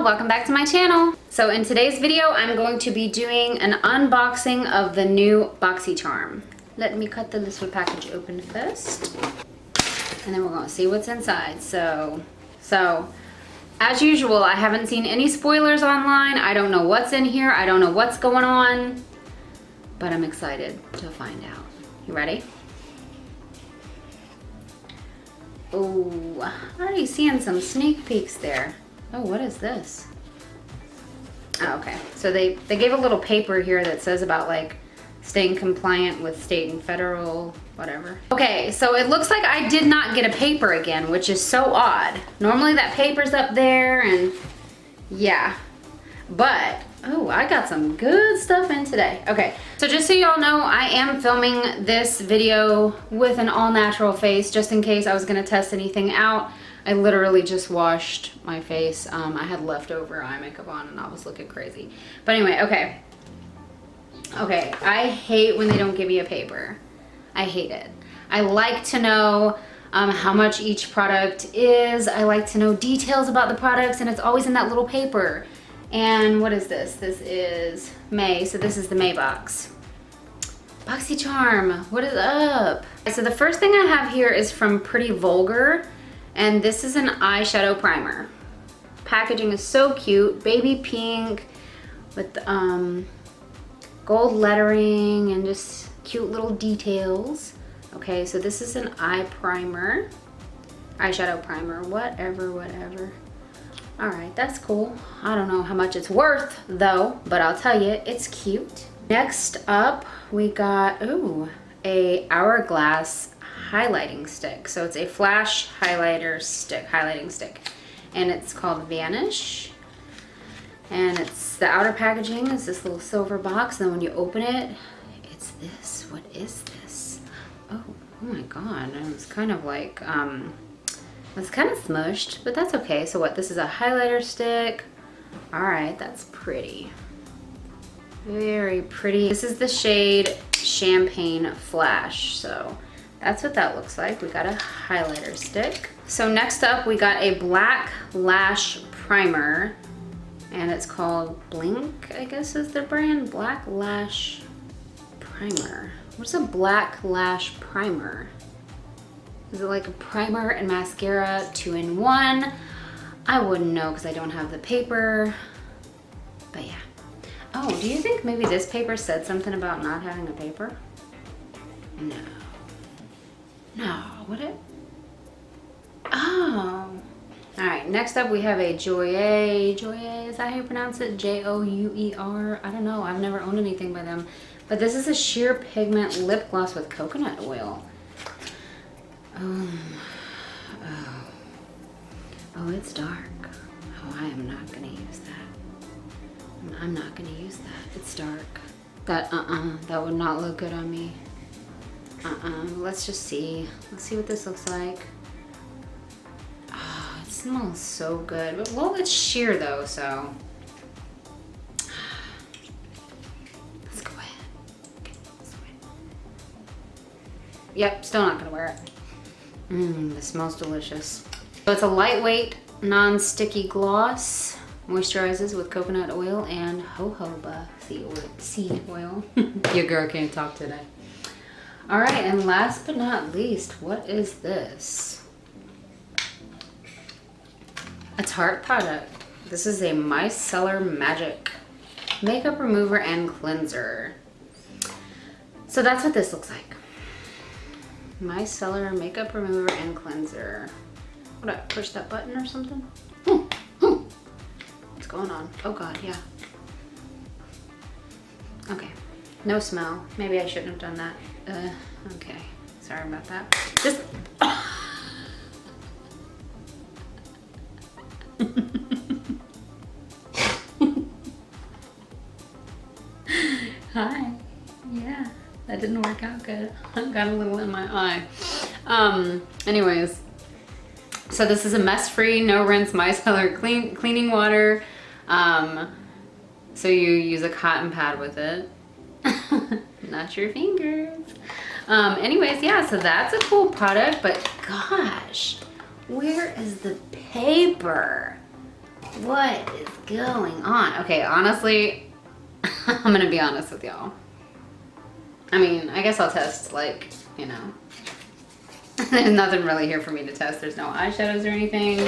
welcome back to my channel. So in today's video, I'm going to be doing an unboxing of the new Boxycharm. Let me cut the little package open first, and then we're gonna see what's inside. So as usual, I haven't seen any spoilers online. I don't know what's in here. I don't know what's going on, but I'm excited to find out. You ready? Oh, I'm already seeing some sneak peeks there. Oh, what is this? Oh, okay, so they gave a little paper here that says about like staying compliant with state and federal, whatever. Okay, so it looks like I did not get a paper again, which is so odd. Normally that paper's up there and yeah, but oh, I got some good stuff in today. Okay, so just so y'all know, I am filming this video with an all natural face just in case I was gonna test anything out. I literally just washed my face. I had leftover eye makeup on and I was looking crazy. But anyway, okay. Okay, I hate when they don't give you a paper. I hate it. I like to know how much each product is. I like to know details about the products, and it's always in that little paper. And what is this? This is May, so this is the May box. Boxycharm, what is up? So the first thing I have here is from Pretty Vulgar, and this is an eyeshadow primer. Packaging is so cute, baby pink with gold lettering and just cute little details. Okay, so this is an eye primer, eyeshadow primer, whatever. All right, that's cool. I don't know how much it's worth though, but I'll tell you, it's cute. Next up, we got, ooh, a Hourglass highlighting stick. So it's a flash highlighting stick, and it's called Vanish. And it's, the outer packaging is this little silver box, and then when you open it, it's this. What is this? Oh my God, and it's kind of like, it's kind of smushed, but that's okay. So what, this is a highlighter stick. All right, that's pretty. Very pretty. This is the shade Champagne Flash. So that's what that looks like. We got a highlighter stick. So next up, we got a black lash primer, and it's called Blink, I guess is the brand. Black Lash Primer. What's a black lash primer? Is it like a primer and mascara 2-in-1? I wouldn't know because I don't have the paper, but yeah. Oh, do you think maybe this paper said something about not having a paper? No, would it? Oh. All right, next up we have a Jouer, is that how you pronounce it? Jouer, I don't know, I've never owned anything by them. But this is a sheer pigment lip gloss with coconut oil. Oh, it's dark. Oh, I am not gonna use that. I'm not gonna use that, it's dark. That would not look good on me. Let's just see. Let's see what this looks like. Oh, it smells so good. But, well, it's sheer though, so. Let's go ahead. Okay, this way. Yep, still not gonna wear it. This smells delicious. So it's a lightweight, non-sticky gloss. Moisturizes with coconut oil and jojoba seed oil. Your girl can't talk today. All right, and last but not least, what is this? A Tarte product. This is a Micellar Magic makeup remover and cleanser. So that's what this looks like. Micellar makeup remover and cleanser. What, I push that button or something? What's going on? Oh God, yeah. Okay, no smell. Maybe I shouldn't have done that. Okay, sorry about that. Just. Hi. Yeah, that didn't work out good. I got a little in my eye. Anyways, so this is a mess-free, no rinse micellar cleaning water. So you use a cotton pad with it, not your fingers. Anyways, yeah, so that's a cool product, but gosh, where is the paper? What is going on? Okay, honestly, I'm gonna be honest with y'all. I mean, I guess I'll test, like, you know. There's nothing really here for me to test. There's no eyeshadows or anything.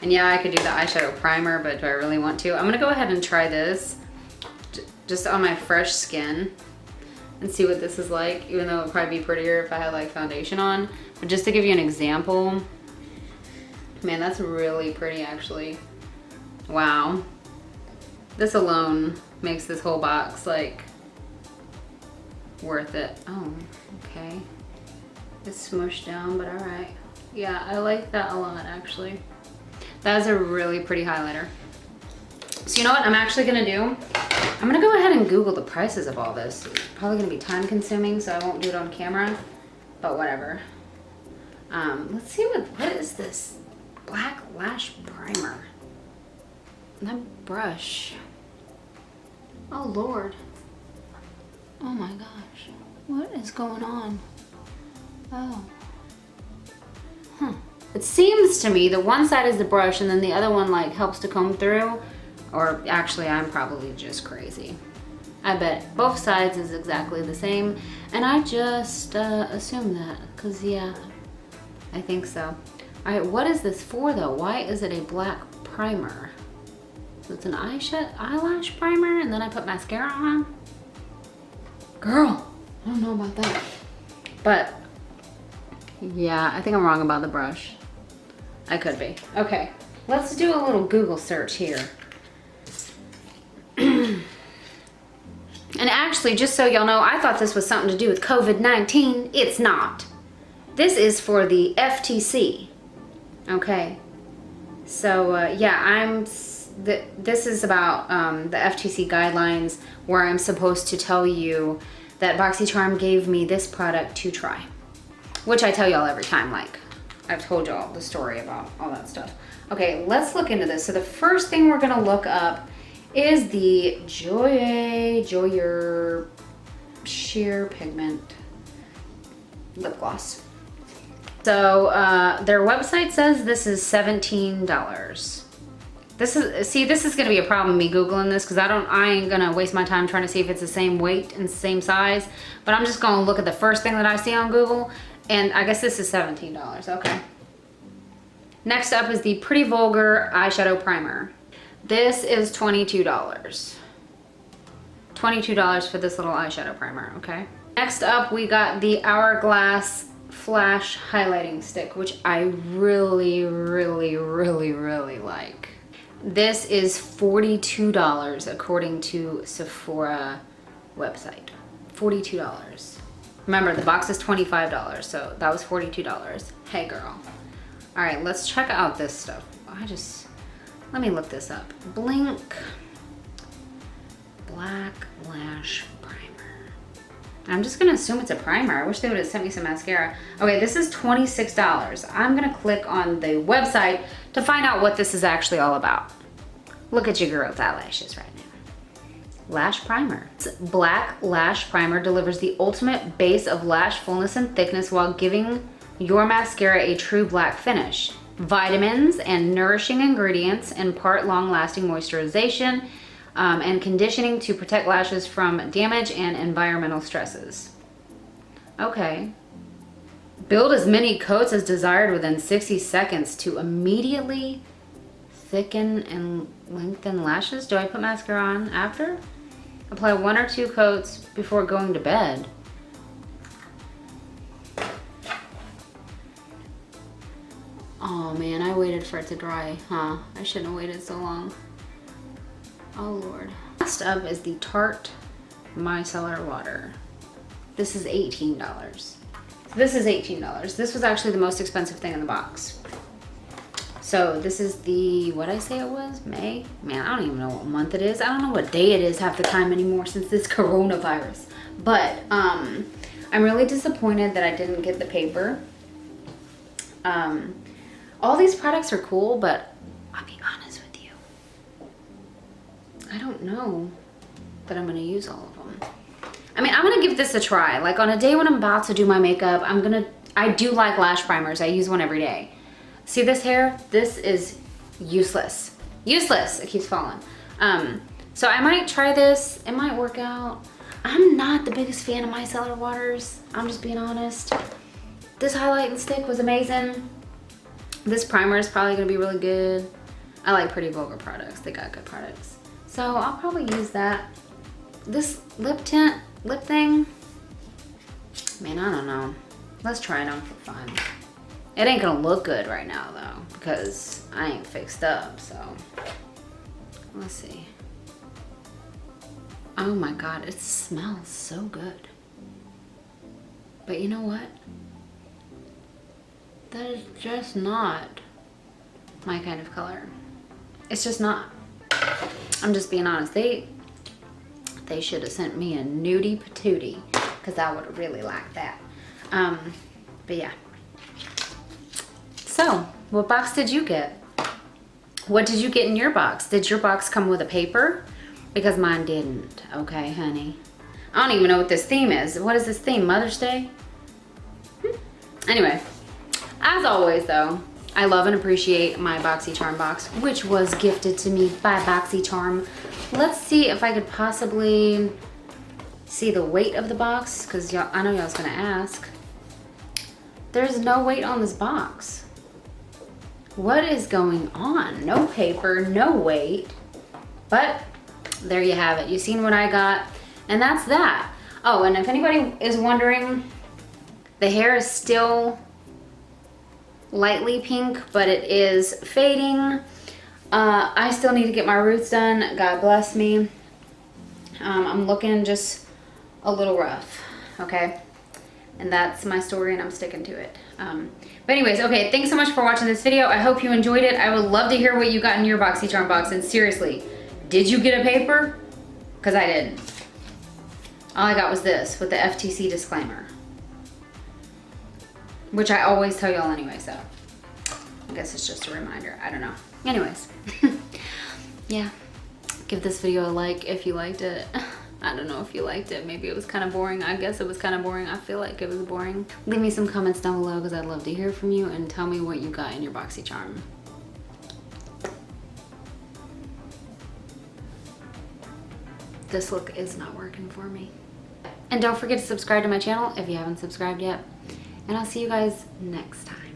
And yeah, I could do the eyeshadow primer, but do I really want to? I'm gonna go ahead and try this just on my fresh skin and see what this is like, even though it would probably be prettier if I had like foundation on. But just to give you an example, man, that's really pretty actually. Wow. This alone makes this whole box like worth it. Oh, okay. It's smushed down, but all right. Yeah, I like that a lot actually. That is a really pretty highlighter. So you know what I'm actually gonna do? I'm gonna go ahead and Google the prices of all this. It's probably gonna be time consuming, so I won't do it on camera, but whatever. Let's see what is this? Black Lash Primer. That brush. Oh Lord. Oh my gosh. What is going on? Oh. Huh. It seems to me that one side is the brush and then the other one like helps to comb through. Or actually I'm probably just crazy. I bet both sides is exactly the same. And I just assume that, cause yeah, I think so. All right, what is this for though? Why is it a black primer? So it's an eyelash primer and then I put mascara on? Girl, I don't know about that. But yeah, I think I'm wrong about the brush. I could be. Okay, let's do a little Google search here. And actually, just so y'all know, I thought this was something to do with COVID-19. It's not. This is for the FTC. Okay. So yeah, this is about the FTC guidelines where I'm supposed to tell you that Boxycharm gave me this product to try. Which I tell y'all every time, like I've told y'all the story about all that stuff. Okay, let's look into this. So the first thing we're gonna look up is the Joyer Sheer Pigment Lip Gloss. So their website says this is $17. This is gonna be a problem me Googling this because I ain't gonna waste my time trying to see if it's the same weight and same size, but I'm just gonna look at the first thing that I see on Google, and I guess this is $17, okay. Next up is the Pretty Vulgar Eyeshadow Primer. This is $22. $22 for this little eyeshadow primer, okay? Next up, we got the Hourglass Flash Highlighting Stick, which I really, really, really, really like. This is $42 according to Sephora website. $42. Remember, the box is $25, so that was $42. Hey girl. All right, let's check out this stuff. Let me look this up. Blink Black Lash Primer. I'm just gonna assume it's a primer. I wish they would have sent me some mascara. Okay, this is $26. I'm gonna click on the website to find out what this is actually all about. Look at your girl's eyelashes right now. Lash Primer. This Black Lash Primer delivers the ultimate base of lash fullness and thickness while giving your mascara a true black finish. Vitamins and nourishing ingredients impart long-lasting moisturization and conditioning to protect lashes from damage and environmental stresses. Okay. Build as many coats as desired within 60 seconds to immediately thicken and lengthen lashes. Do I put mascara on after? Apply 1 or 2 coats before going to bed. Oh man, I waited for it to dry, huh? I shouldn't have waited so long. Oh Lord. Next up is the Tarte Micellar Water. This is $18. This is $18. This was actually the most expensive thing in the box. So this is the, what'd I say it was? May? Man, I don't even know what month it is. I don't know what day it is half the time anymore since this coronavirus. But I'm really disappointed that I didn't get the paper. All these products are cool, but I'll be honest with you. I don't know that I'm gonna use all of them. I mean, I'm gonna give this a try. Like on a day when I'm about to do my makeup, I do like lash primers. I use one every day. See this hair? This is useless. Useless, it keeps falling. So I might try this, it might work out. I'm not the biggest fan of micellar waters, I'm just being honest. This highlight and stick was amazing. This primer is probably gonna be really good. I like Pretty Vulgar products, they got good products. So I'll probably use that. This lip tint, lip thing, man, I don't know. Let's try it on for fun. It ain't gonna look good right now though, because I ain't fixed up, so. Let's see. Oh my God, it smells so good. But you know what? That is just not my kind of color. It's just not. I'm just being honest. They should have sent me a nudie patootie, because I would have really liked that. But yeah. So, what box did you get? What did you get in your box? Did your box come with a paper? Because mine didn't. Okay, honey. I don't even know what this theme is. What is this theme? Mother's Day? Anyway, as always though, I love and appreciate my Boxycharm box, which was gifted to me by Boxycharm. Let's see if I could possibly see the weight of the box, because I know y'all's gonna ask. There's no weight on this box. What is going on? No paper, no weight. But there you have it. You've seen what I got, and that's that. Oh, and if anybody is wondering, the hair is still lightly pink, but it is fading. I still need to get my roots done. God bless me. I'm looking just a little rough, okay? And that's my story, and I'm sticking to it. But anyways, okay, thanks so much for watching this video. I hope you enjoyed it. I would love to hear what you got in your Boxycharm box, and seriously, did you get a paper? Because I didn't. All I got was this with the FTC disclaimer, which I always tell y'all anyway, so I guess it's just a reminder. I don't know. Anyways, yeah, give this video a like if you liked it. I don't know if you liked it. Maybe it was kind of boring. I guess it was kind of boring. I feel like it was boring. Leave me some comments down below, because I'd love to hear from you, and tell me what you got in your Boxycharm. This look is not working for me. And don't forget to subscribe to my channel if you haven't subscribed yet. And I'll see you guys next time.